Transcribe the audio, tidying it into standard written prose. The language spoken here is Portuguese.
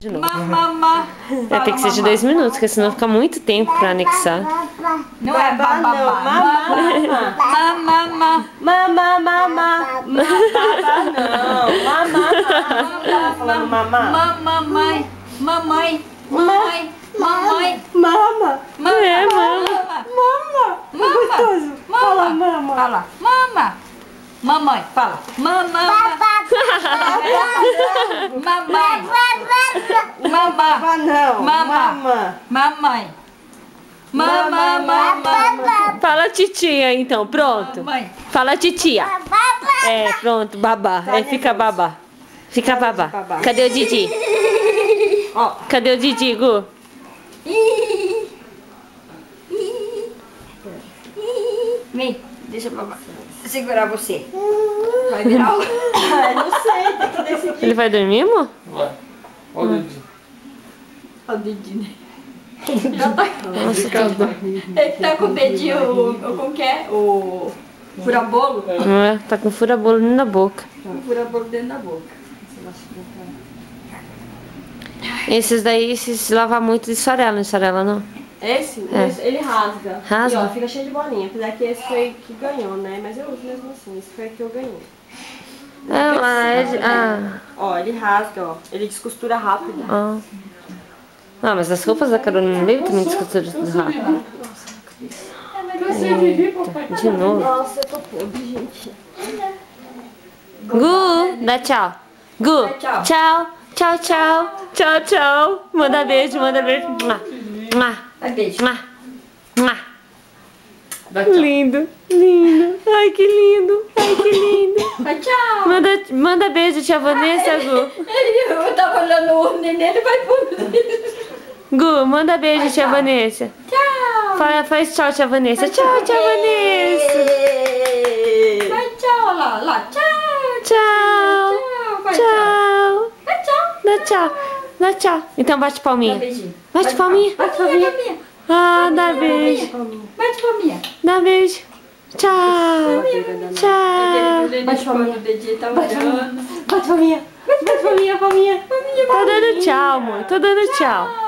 De novo. Tem que ser de 2 minutos, porque senão fica muito tempo pra anexar. Não é babá, não. Mamá. Mamá, mamá. Falando mamá. Mamãe. Mamãe. Mamãe. Mamãe. Mama. É, mama. Mama. Gostoso. Fala mama. Fala. Mama. Mamãe. Fala. Mamãe. Mamãe. Mamãe. Não. Mamãe. Mamãe. Mamãe. Fala titia então, pronto. Mamãe. Fala titia. É, pronto, babá. É, fica babá. Fica babá. Cadê o Didi? Ó. Cadê o Didi, Gu? Vem, deixa eu segurar você. Vai virar o... não sei, tem que decidir. Ele vai dormir, amor? Vai. Olha o dedinho. Olha o dedinho, né? Ele tá com o dedinho, como que é? O furabolo? É, tá com fura-bolo na boca. O furabolo dentro da boca. Esses daí, se lavar muito, esfarela, não esfarela não? Esse, É. ele rasga. Rasga? E ó, fica cheio de bolinha. Apesar que esse foi que ganhou, né? Mas eu uso mesmo assim. Esse foi que eu ganhei. Ó, ele rasga, ó. Ele descostura rápido. Ah, mas as roupas da Carolina Baby também descosturam tudo rápido. Eita, de novo. Nossa, eu tô podre, gente. Gu, dá tchau. Gu, Tchau. tchau. Tchau, tchau. Tchau, tchau. Manda beijo, manda beijo. Mua, mua, Vai, beijo. mua, mua. Dá tchau. Lindo, lindo. Ai, que lindo. Ai, que lindo. Vai, tchau. Manda beijo, tia Vanessa, Gu. Eu tava olhando o neném, ele vai pro... Gu, manda beijo, tia Vanessa. Tchau. Faz tchau, tia Vanessa. Tchau, tia Vanessa. Vai, tchau, lá. Tchau. Tchau. Vai, Tchau. Vai, tchau. Dá tchau. Dá tchau. Então bate palminha. Beijinho. Bate palminha. Bate palminha. Ah, dá beijo. Bate palminha. Dá beijo. Tchau. Tchau. Bate palminha. O dedinho tá olhando. Bate palminha. Bate palminha, palminha. Tô dando tchau, amor. Tô dando tchau.